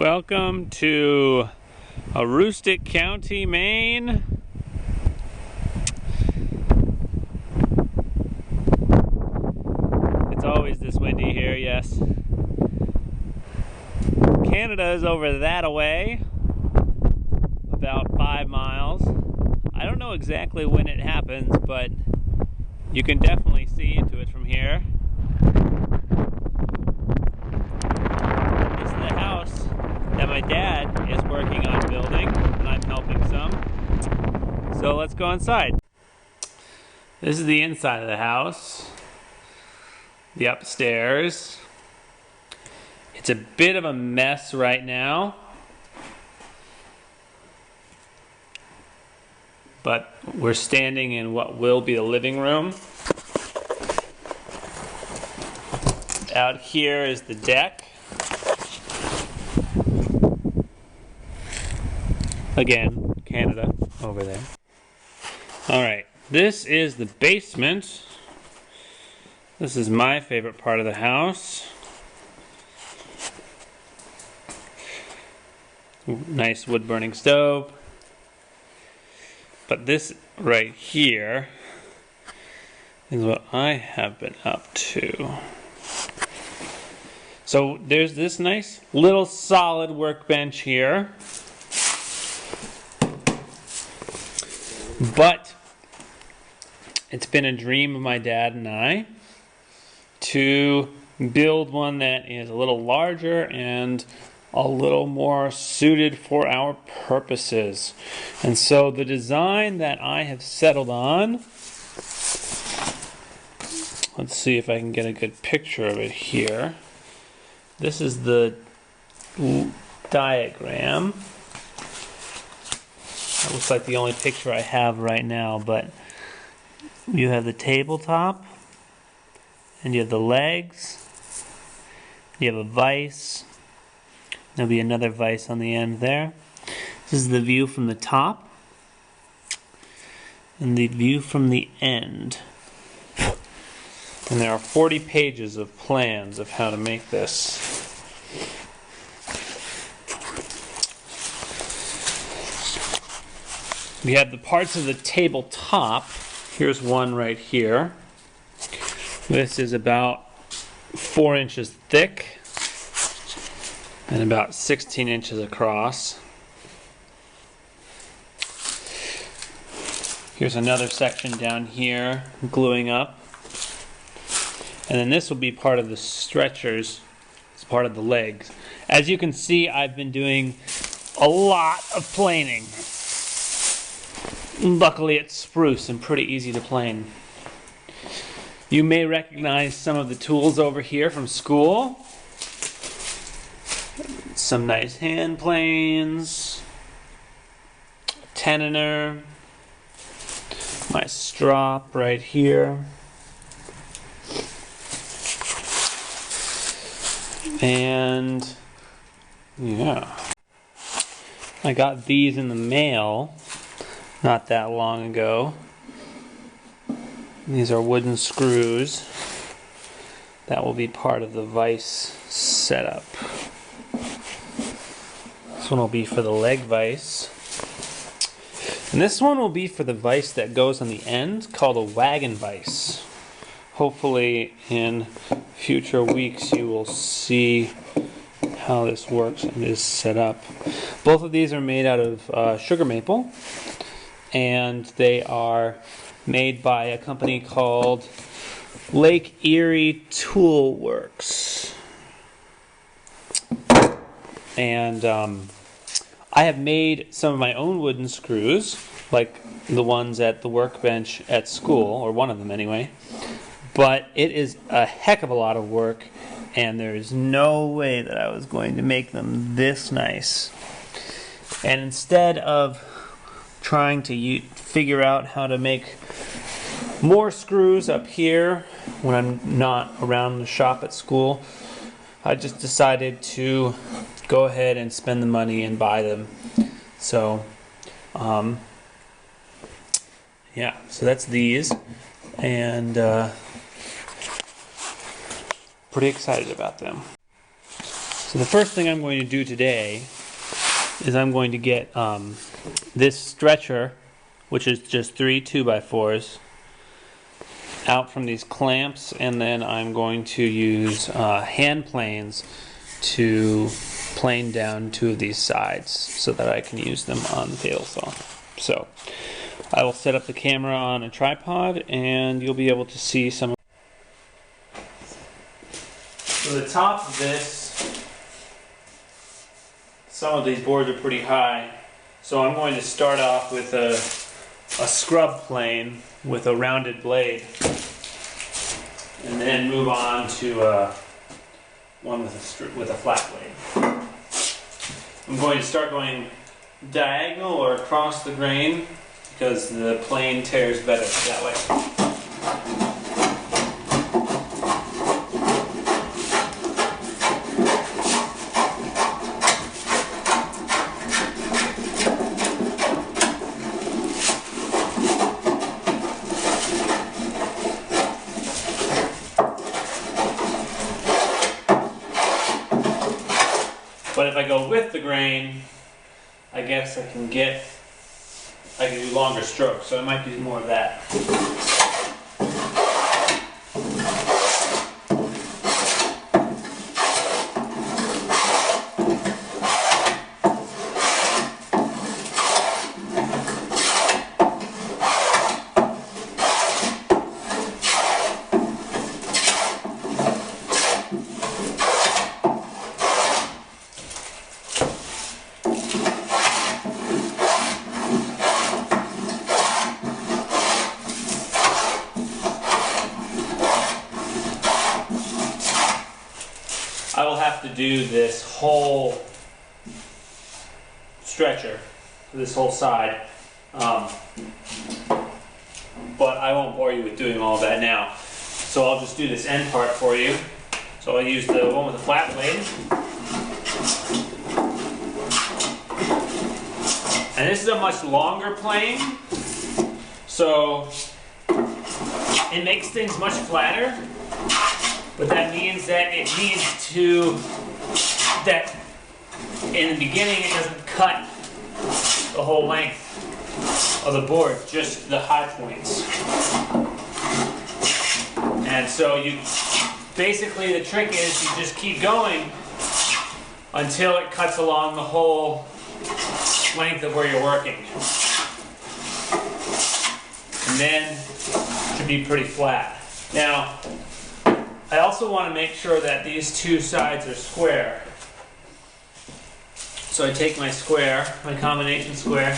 Welcome to Aroostook County, Maine. It's always this windy here, yes. Canada is over that away, about 5 miles. I don't know exactly when it happens, but you can definitely see into it from here. This is the house that my dad is working on building, and I'm helping some. So let's go inside. This is the inside of the house, the upstairs. It's a bit of a mess right now, but we're standing in what will be the living room. Out here is the deck. Again, Canada over there. Alright, this is the basement. This is my favorite part of the house. Nice wood burning stove. But this right here is what I have been up to. So there's this nice little solid workbench here. But it's been a dream of my dad and I to build one that is a little larger and a little more suited for our purposes. And so the design that I have settled on, let's see if I can get a good picture of it here. This is the diagram. That looks like the only picture I have right now, but you have the tabletop, and you have the legs, you have a vise, there'll be another vise on the end there. This is the view from the top, and the view from the end. And there are 40 pages of plans of how to make this. We have the parts of the tabletop. Here's one right here. This is about 4 inches thick and about 16 inches across. Here's another section down here, gluing up. And then this will be part of the stretchers. It's part of the legs. As you can see, I've been doing a lot of planing. Luckily it's spruce and pretty easy to plane. You may recognize some of the tools over here from school. Some nice hand planes, tensioner, my strop right here, and yeah, I got these in the mail not that long ago. These are wooden screws that will be part of the vise setup. This one will be for the leg vise. And this one will be for the vise that goes on the end, called a wagon vise. Hopefully in future weeks you will see how this works and is set up. Both of these are made out of sugar maple, and they are made by a company called Lake Erie Toolworks. And I have made some of my own wooden screws, like the ones at the workbench at school, or one of them anyway. But it is a heck of a lot of work, and there is no way that I was going to make them this nice. And instead of trying to figure out how to make more screws up here when I'm not around the shop at school, I just decided to go ahead and spend the money and buy them. So yeah, so that's these, and pretty excited about them. So the first thing I'm going to do today is I'm going to get this stretcher, which is just 3 2x4s, out from these clamps, and then I'm going to use hand planes to plane down 2 of these sides so that I can use them on the table saw. So I will set up the camera on a tripod and you'll be able to see some of. So the top of this, some of these boards are pretty high, so I'm going to start off with a scrub plane with a rounded blade, and then move on to one with a flat blade. I'm going to start going diagonal or across the grain because the plane tears better that way. But if I go with the grain, I guess I can do longer strokes, so I might do more of that. I will have to do this whole stretcher, this whole side, but I won't bore you with doing all that now. So I'll just do this end part for you. So I'll use the one with the flat blade. And this is a much longer plane, so it makes things much flatter. But that means that it needs to, that in the beginning it doesn't cut the whole length of the board, just the high points. And so you, basically the trick is you just keep going until it cuts along the whole length of where you're working. And then it should be pretty flat. Now, I also want to make sure that these 2 sides are square. So I take my square, my combination square,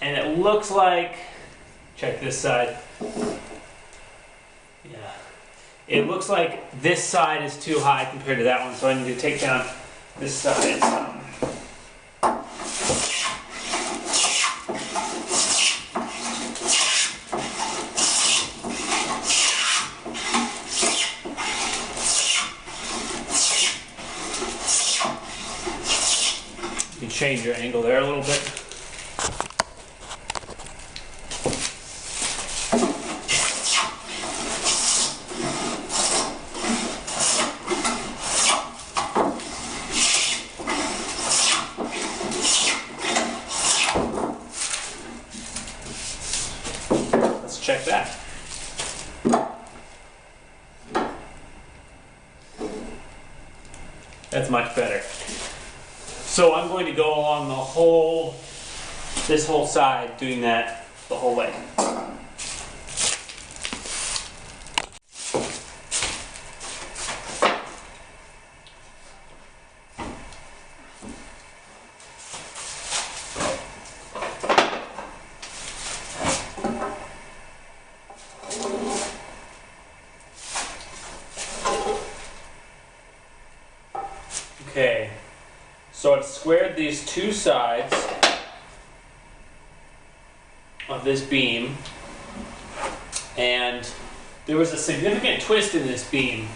and it looks like, check this side. Yeah. It looks like this side is too high compared to that one, so I need to take down this side some. Change your angle there a little bit. Let's check that. That's much better. So I'm going to go along this whole side, doing that the whole way. Okay. So I've squared these 2 sides of this beam, and there was a significant twist in this beam.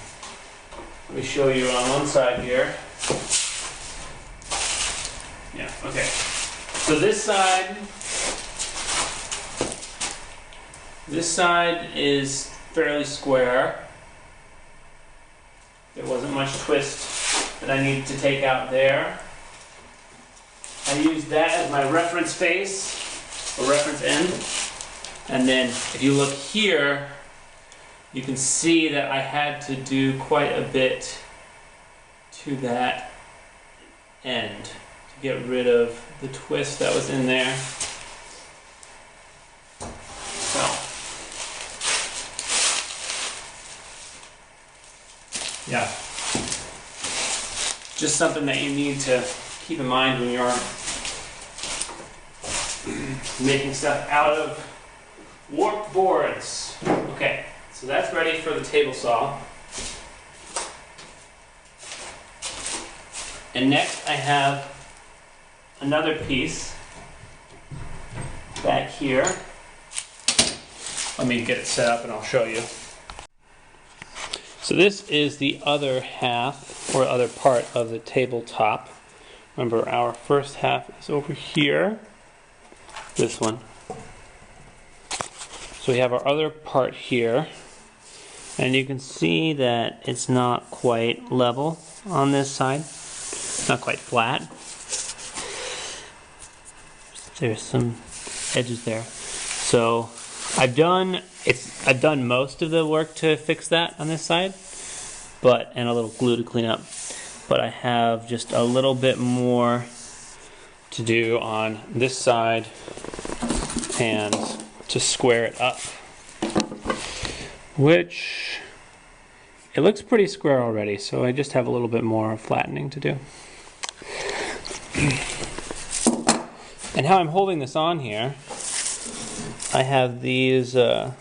Let me show you on one side here. Yeah, okay. So this side is fairly square, There wasn't much twist that I needed to take out there. I used that as my reference face, or reference end. And then if you look here, you can see that I had to do quite a bit to that end to get rid of the twist that was in there. So, yeah, just something that you need to keep in mind when you're making stuff out of warped boards. Okay, so that's ready for the table saw. And next I have another piece back here. Let me get it set up and I'll show you. So this is the other half, or other part of the tabletop. Remember, our first half is over here. This one. So we have our other part here. And you can see that it's not quite level on this side. It's not quite flat. There's some edges there. So I've done most of the work to fix that on this side, and a little glue to clean up. But I have just a little bit more to do on this side and to square it up, which it looks pretty square already, so I just have a little bit more flattening to do. And how I'm holding this on here, I have these are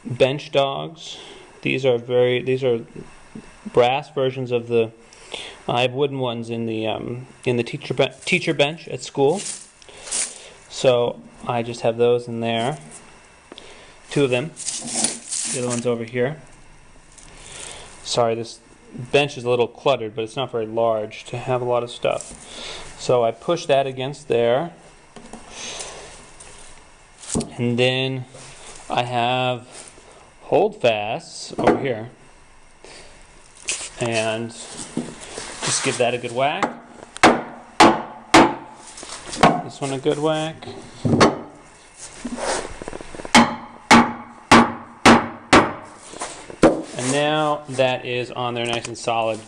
bench dogs. These are brass versions of the. I have wooden ones in the teacher bench at school. So I just have those in there. Two of them. The other one's over here. Sorry, this bench is a little cluttered, but it's not very large to have a lot of stuff. So I push that against there. And then I have holdfasts over here. And just give that a good whack. This one a good whack. And now that is on there nice and solid,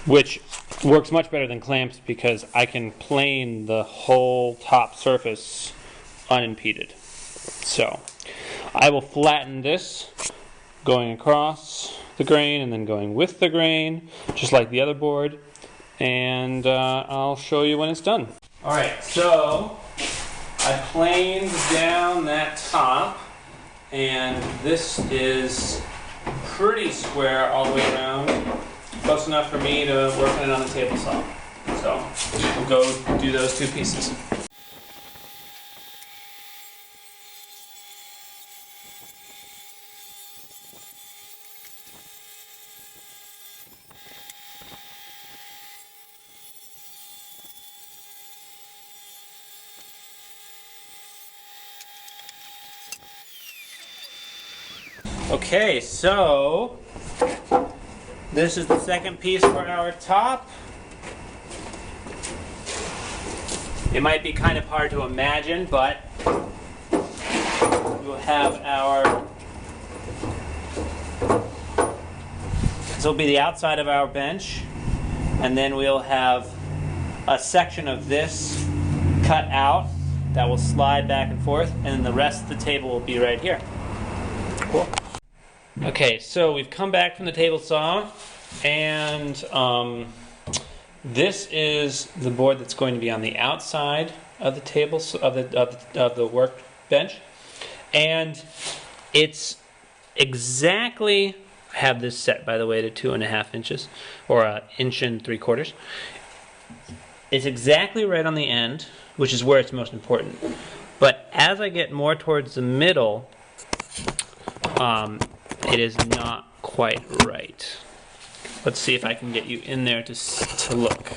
which works much better than clamps because I can plane the whole top surface unimpeded. So I will flatten this going across the grain and then going with the grain, just like the other board, and I'll show you when it's done. Alright, so I planed down that top, and this is pretty square all the way around, close enough for me to work on it on the table saw. So we'll go do those two pieces. Okay, so this is the second piece for our top. It might be kind of hard to imagine, but we'll have our, this will be the outside of our bench, and then we'll have a section of this cut out that will slide back and forth, and then the rest of the table will be right here. Cool. Okay, so we've come back from the table saw, and this is the board that's going to be on the outside of the table of the workbench, and it's exactly. I have this set, by the way, to 2.5 inches, or 1 3/4 inches. It's exactly right on the end, which is where it's most important. But as I get more towards the middle, it is not quite right. Let's see if I can get you in there to look.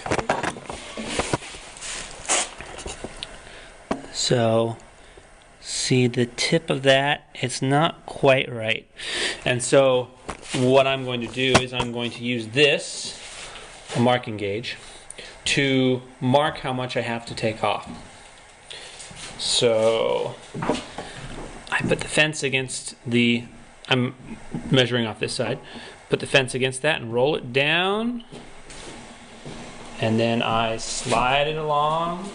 So, see the tip of that? It's not quite right. And so, what I'm going to do is I'm going to use this, a marking gauge, to mark how much I have to take off. So I put the fence against the, I'm measuring off this side, put the fence against that and roll it down, and then I slide it along.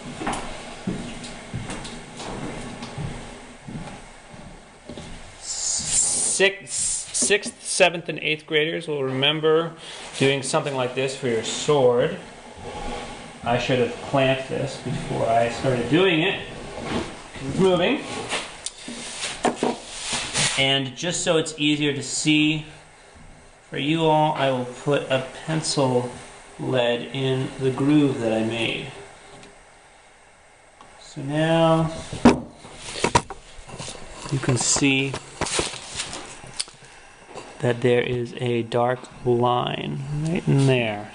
Sixth, seventh, and eighth graders will remember doing something like this for your sword. I should have clamped this before I started doing it. It's moving. And just so it's easier to see for you all, I will put a pencil lead in the groove that I made. So now you can see that there is a dark line right in there.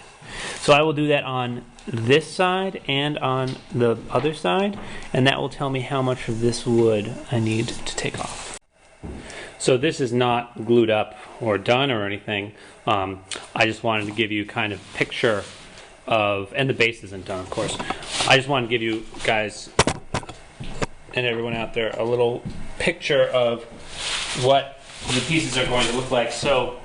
So I will do that on this side and on the other side, and that will tell me how much of this wood I need to take off. So this is not glued up or done or anything. I just wanted to give you kind of picture of, and the base isn't done, of course. I just wanted to give you guys and everyone out there a little picture of what the pieces are going to look like. So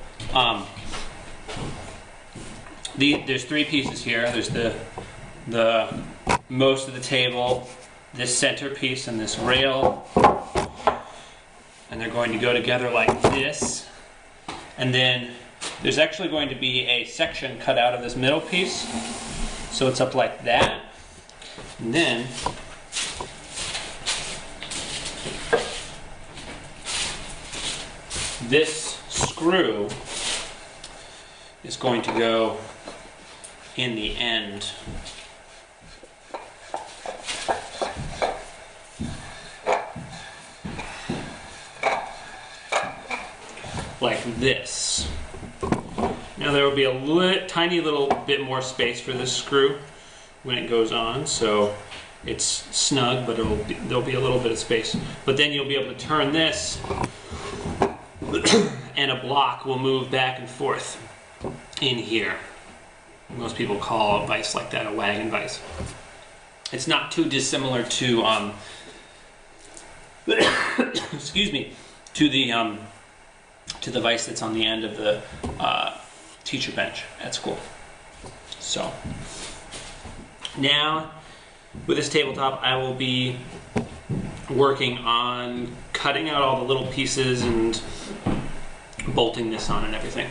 there's three pieces here. There's the most of the table, this center piece, and this rail, and they're going to go together like this. And then there's actually going to be a section cut out of this middle piece, so it's up like that. And then this screw is going to go in the end. Like this. Now there will be a tiny little bit more space for this screw when it goes on, so it's snug, but there'll be a little bit of space. But then you'll be able to turn this and a block will move back and forth in here. Most people call a vise like that a wagon vise. It's not too dissimilar to excuse me, to the vise that's on the end of the teacher bench at school. So now with this tabletop I will be working on cutting out all the little pieces and bolting this on and everything.